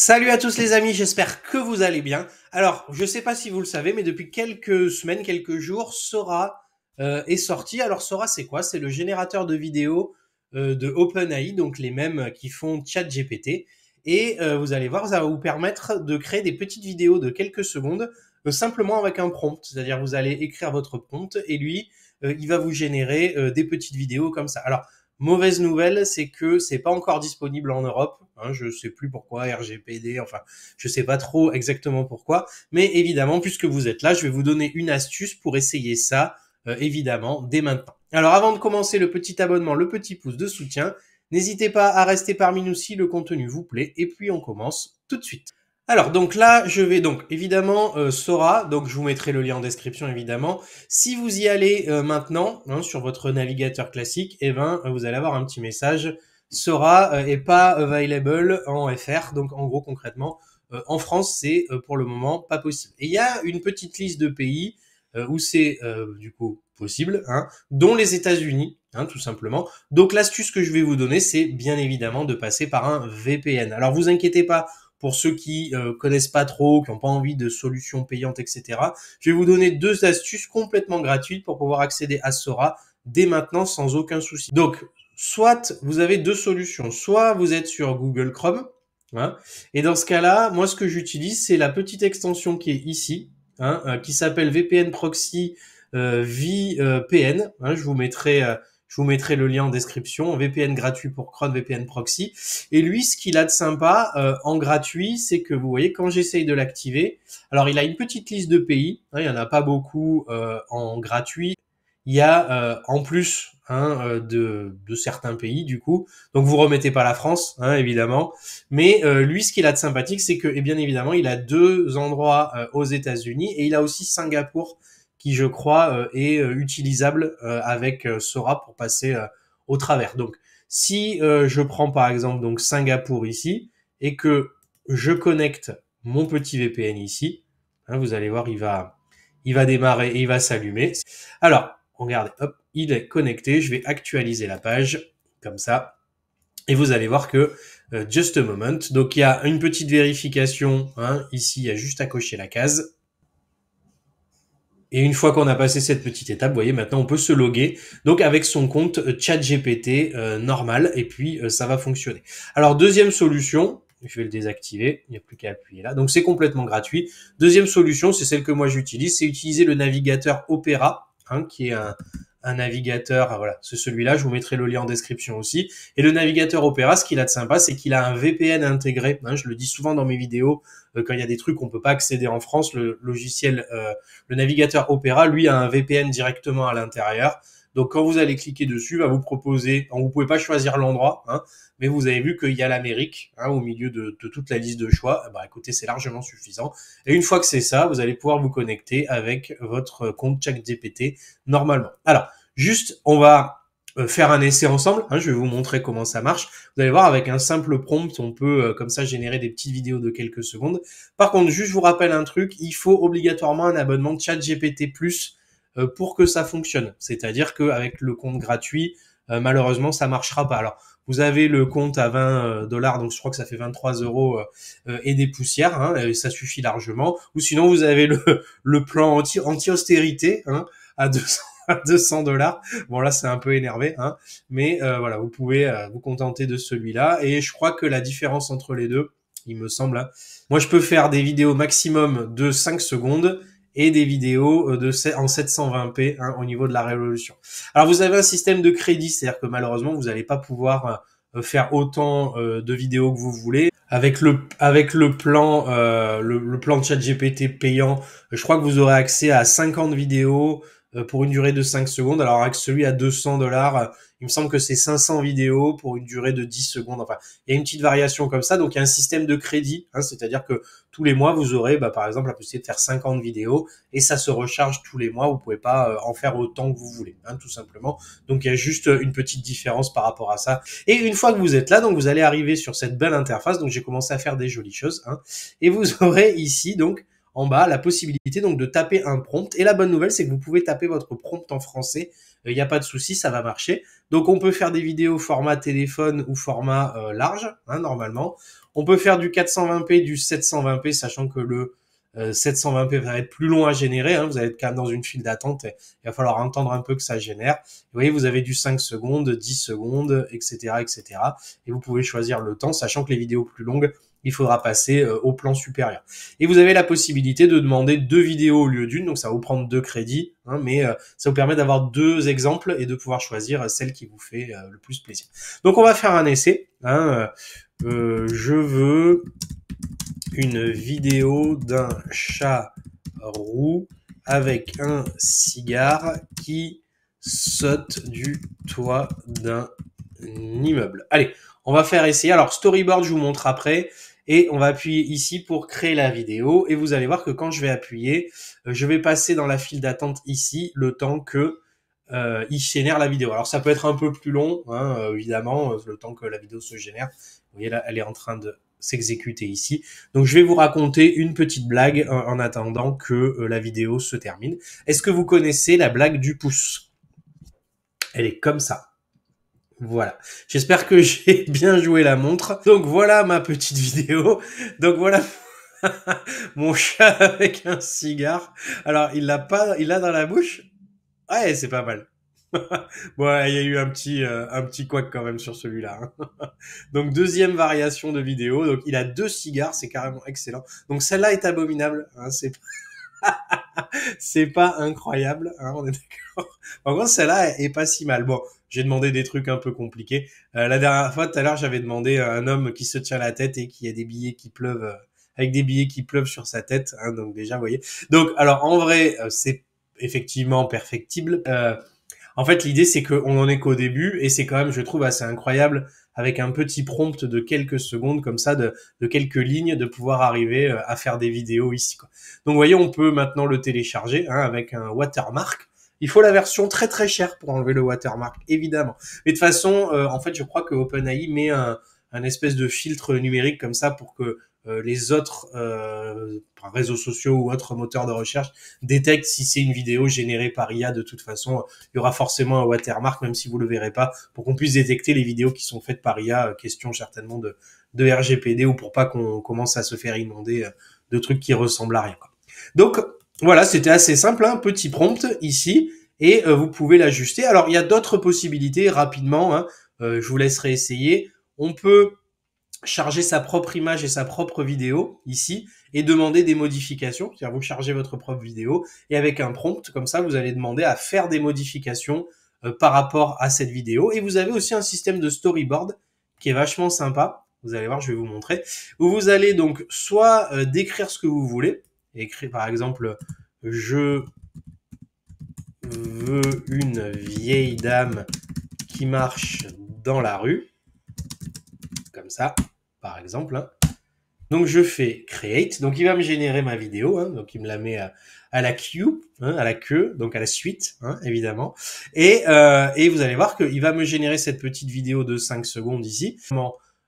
Salut à tous les amis, j'espère que vous allez bien. Alors, je sais pas si vous le savez, mais depuis quelques semaines, quelques jours, Sora est sorti. Alors Sora, c'est quoi? C'est le générateur de vidéos de OpenAI, donc les mêmes qui font ChatGPT. Et vous allez voir, ça va vous permettre de créer des petites vidéos de quelques secondes, simplement avec un prompt. C'est-à-dire, vous allez écrire votre prompt et lui, il va vous générer des petites vidéos comme ça. Alors, mauvaise nouvelle, c'est que c'est pas encore disponible en Europe. Hein, je sais plus pourquoi, RGPD, enfin, je sais pas trop exactement pourquoi. Mais évidemment, puisque vous êtes là, je vais vous donner une astuce pour essayer ça, évidemment, dès maintenant. Alors, avant de commencer, le petit abonnement, le petit pouce de soutien. N'hésitez pas à rester parmi nous si le contenu vous plaît. Et puis, on commence tout de suite. Alors donc là, je vais donc évidemment Sora, donc je vous mettrai le lien en description évidemment. Si vous y allez maintenant hein, sur votre navigateur classique, eh ben vous allez avoir un petit message. Sora est pas available en FR, donc en gros concrètement en France c'est pour le moment pas possible. Et il y a une petite liste de pays où c'est du coup possible, hein, dont les États-Unis. Hein, tout simplement. Donc l'astuce que je vais vous donner, c'est bien évidemment de passer par un VPN. Alors vous inquiétez pas, pour ceux qui connaissent pas trop, qui n'ont pas envie de solutions payantes, etc. Je vais vous donner deux astuces complètement gratuites pour pouvoir accéder à Sora dès maintenant sans aucun souci. Donc, soit vous avez deux solutions, soit vous êtes sur Google Chrome, hein, et dans ce cas-là, moi ce que j'utilise, c'est la petite extension qui est ici, hein, qui s'appelle VPN Proxy VPN. Hein, je vous mettrai le lien en description. VPN gratuit pour Chrome, VPN Proxy. Et lui, ce qu'il a de sympa en gratuit, c'est que vous voyez, quand j'essaye de l'activer, alors il a une petite liste de pays. Hein, il y en a pas beaucoup en gratuit. Il y a en plus hein, de certains pays du coup. Donc vous remettez pas la France, hein, évidemment. Mais lui, ce qu'il a de sympathique, c'est que, et bien évidemment, il a deux endroits aux États-Unis et il a aussi Singapour qui, je crois, est utilisable avec Sora pour passer au travers. Donc, si je prends par exemple donc Singapour ici et que je connecte mon petit VPN ici, hein, vous allez voir, il va démarrer et il va s'allumer. Alors, regardez, hop, il est connecté. Je vais actualiser la page comme ça. Et vous allez voir que just a moment. Donc, il y a une petite vérification. Hein, ici, il y a juste à cocher la case. Et une fois qu'on a passé cette petite étape, vous voyez, maintenant on peut se loguer donc avec son compte ChatGPT normal et puis ça va fonctionner. Alors deuxième solution, je vais le désactiver, il n'y a plus qu'à appuyer là. Donc c'est complètement gratuit. Deuxième solution, c'est celle que moi j'utilise, c'est utiliser le navigateur Opera, hein, qui est un navigateur, voilà, c'est celui-là, je vous mettrai le lien en description aussi. Et le navigateur Opera, ce qu'il a de sympa, c'est qu'il a un VPN intégré, hein, je le dis souvent dans mes vidéos, quand il y a des trucs qu'on peut pas accéder en France, le logiciel, le navigateur Opera, lui, a un VPN directement à l'intérieur. Donc quand vous allez cliquer dessus, va vous proposer, vous pouvez pas choisir l'endroit, hein, mais vous avez vu qu'il y a l'Amérique hein, au milieu de toute la liste de choix. Bah écoutez, c'est largement suffisant. Et une fois que c'est ça, vous allez pouvoir vous connecter avec votre compte ChatGPT normalement. Alors, juste, on va faire un essai ensemble. Hein, je vais vous montrer comment ça marche. Vous allez voir, avec un simple prompt, on peut comme ça générer des petites vidéos de quelques secondes. Par contre, juste je vous rappelle un truc, il faut obligatoirement un abonnement de ChatGPT+ pour que ça fonctionne. C'est-à-dire qu'avec le compte gratuit, malheureusement, ça marchera pas. Alors, vous avez le compte à 20 $, donc je crois que ça fait 23 € et des poussières, hein, et ça suffit largement. Ou sinon, vous avez le plan anti-austérité hein, à 200 $. Bon là c'est un peu énervé, hein, mais voilà, vous pouvez vous contenter de celui-là. Et je crois que la différence entre les deux, il me semble, hein, moi je peux faire des vidéos maximum de 5 secondes et des vidéos en 720p hein, au niveau de la résolution. Alors vous avez un système de crédit, c'est-à-dire que malheureusement vous n'allez pas pouvoir faire autant de vidéos que vous voulez. Avec le plan le plan de ChatGPT payant, je crois que vous aurez accès à 50 vidéos pour une durée de 5 secondes. Alors avec celui à 200 $, il me semble que c'est 500 vidéos pour une durée de 10 secondes. Enfin, il y a une petite variation comme ça. Donc il y a un système de crédit, hein, c'est-à-dire que tous les mois vous aurez, par exemple, la possibilité de faire 50 vidéos et ça se recharge tous les mois. Vous pouvez pas en faire autant que vous voulez, hein, tout simplement. Donc il y a juste une petite différence par rapport à ça. Et une fois que vous êtes là, donc vous allez arriver sur cette belle interface. Donc j'ai commencé à faire des jolies choses, hein, et vous aurez ici donc en bas la possibilité donc de taper un prompt. Et la bonne nouvelle, c'est que vous pouvez taper votre prompt en français. Il n'y a pas de souci, ça va marcher. Donc on peut faire des vidéos format téléphone ou format large, hein, normalement. On peut faire du 420p, du 720p, sachant que le 720p va être plus long à générer. Hein, vous allez être quand même dans une file d'attente. Et il va falloir entendre un peu que ça génère. Vous voyez, vous avez du 5 secondes, 10 secondes, etc., etc. Et vous pouvez choisir le temps, sachant que les vidéos plus longues, il faudra passer au plan supérieur. Et vous avez la possibilité de demander 2 vidéos au lieu d'une, donc ça va vous prendre 2 crédits, hein, mais ça vous permet d'avoir 2 exemples et de pouvoir choisir celle qui vous fait le plus plaisir. Donc on va faire un essai. Hein, je veux une vidéo d'un chat roux avec un cigare qui saute du toit d'un immeuble. Allez, on va faire essayer. Alors, storyboard, je vous montre après. Et on va appuyer ici pour créer la vidéo. Et vous allez voir que quand je vais appuyer, je vais passer dans la file d'attente ici le temps que il génère la vidéo. Alors, ça peut être un peu plus long, hein, évidemment, le temps que la vidéo se génère. Vous voyez là, elle est en train de s'exécuter ici. Donc, je vais vous raconter une petite blague en attendant que la vidéo se termine. Est-ce que vous connaissez la blague du pouce? Elle est comme ça. Voilà. J'espère que j'ai bien joué la montre. Donc voilà ma petite vidéo. Donc voilà mon chat avec un cigare. Alors il l'a dans la bouche. Ouais, c'est pas mal. Bon, il y a eu un petit couac quand même sur celui-là. Hein. Donc deuxième variation de vidéo. Donc il a 2 cigares, c'est carrément excellent. Donc celle-là est abominable. Hein, c'est pas incroyable, hein, on est d'accord. En gros, celle-là est pas si mal. Bon, j'ai demandé des trucs un peu compliqués. La dernière fois, tout à l'heure, j'avais demandé à un homme qui se tient la tête et qui a des billets qui pleuvent, avec des billets qui pleuvent sur sa tête. Hein, donc déjà, vous voyez. Donc, alors en vrai, c'est effectivement perfectible. En fait, l'idée, c'est qu'on en est qu'au début et c'est quand même, je trouve, assez incroyable avec un petit prompt de quelques secondes comme ça, de quelques lignes, de pouvoir arriver à faire des vidéos ici, quoi. Donc, vous voyez, on peut maintenant le télécharger hein, avec un watermark. Il faut la version très très chère pour enlever le watermark, évidemment. Mais de toute façon, en fait, je crois que OpenAI met un espèce de filtre numérique comme ça pour que les autres réseaux sociaux ou autres moteurs de recherche détectent si c'est une vidéo générée par IA. De toute façon, il y aura forcément un watermark, même si vous le verrez pas, pour qu'on puisse détecter les vidéos qui sont faites par IA. Question certainement de RGPD ou pour pas qu'on commence à se faire inonder de trucs qui ressemblent à rien, quoi. Donc voilà, c'était assez simple, un petit prompt ici, et vous pouvez l'ajuster. Alors il y a d'autres possibilités rapidement, hein, je vous laisserai essayer. On peut charger sa propre image et sa propre vidéo ici et demander des modifications. C'est-à-dire vous chargez votre propre vidéo et avec un prompt comme ça, vous allez demander à faire des modifications par rapport à cette vidéo. Et vous avez aussi un système de storyboard qui est vachement sympa. Vous allez voir, je vais vous montrer. Où vous allez donc soit décrire ce que vous voulez. Écrire par exemple, je veux une vieille dame qui marche dans la rue. Comme ça, par exemple. Hein. Donc je fais create, donc il va me générer ma vidéo, hein, donc il me la met à la queue, hein, à la queue, donc à la suite, hein, évidemment. Et vous allez voir qu'il va me générer cette petite vidéo de 5 secondes ici.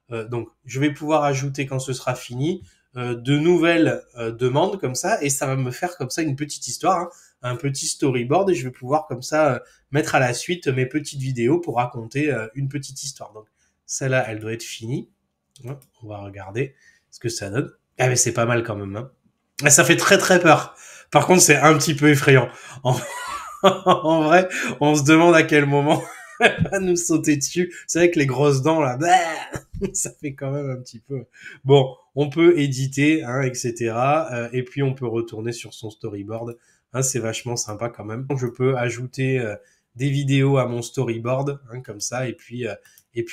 Donc je vais pouvoir ajouter quand ce sera fini de nouvelles demandes comme ça, et ça va me faire comme ça une petite histoire, hein, un petit storyboard, et je vais pouvoir comme ça mettre à la suite mes petites vidéos pour raconter une petite histoire. Donc celle-là, elle doit être finie. On va regarder ce que ça donne. Ah mais c'est pas mal quand même. Hein. Ça fait très très peur. Par contre, c'est un petit peu effrayant. En, en vrai, on se demande à quel moment elle va nous sauter dessus. C'est vrai que les grosses dents là, ça fait quand même un petit peu. Bon, on peut éditer, hein, etc. Et puis on peut retourner sur son storyboard. Hein, c'est vachement sympa quand même. Je peux ajouter des vidéos à mon storyboard, hein, comme ça, et puis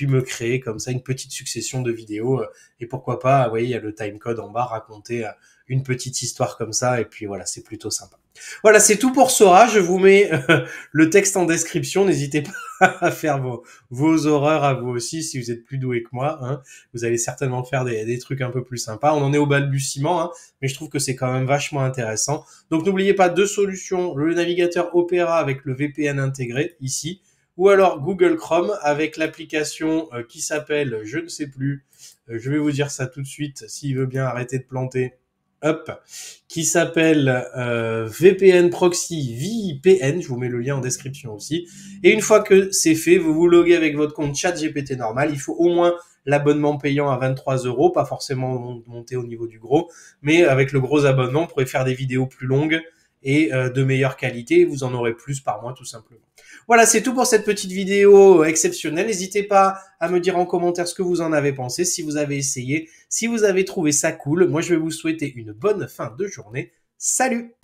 me créer comme ça une petite succession de vidéos. Et pourquoi pas, vous voyez, il y a le timecode en bas, raconter une petite histoire comme ça, et puis voilà, c'est plutôt sympa. Voilà, c'est tout pour Sora. Je vous mets le texte en description. N'hésitez pas à faire vos horreurs à vous aussi, si vous êtes plus doué que moi. Hein. Vous allez certainement faire des trucs un peu plus sympas. On en est au balbutiement, hein, mais je trouve que c'est quand même vachement intéressant. Donc n'oubliez pas 2 solutions, le navigateur Opera avec le VPN intégré, ici, ou alors Google Chrome avec l'application qui s'appelle, je ne sais plus, je vais vous dire ça tout de suite, s'il veut bien arrêter de planter. hop, qui s'appelle VPN Proxy VPN. Je vous mets le lien en description aussi. Et une fois que c'est fait, vous vous loguez avec votre compte ChatGPT normal. Il faut au moins l'abonnement payant à 23 €, pas forcément monter au niveau du gros, mais avec le gros abonnement, vous pourrez faire des vidéos plus longues et de meilleure qualité. Vous en aurez plus par mois tout simplement. Voilà, c'est tout pour cette petite vidéo exceptionnelle. N'hésitez pas à me dire en commentaire ce que vous en avez pensé, si vous avez essayé, si vous avez trouvé ça cool. Moi, je vais vous souhaiter une bonne fin de journée. Salut!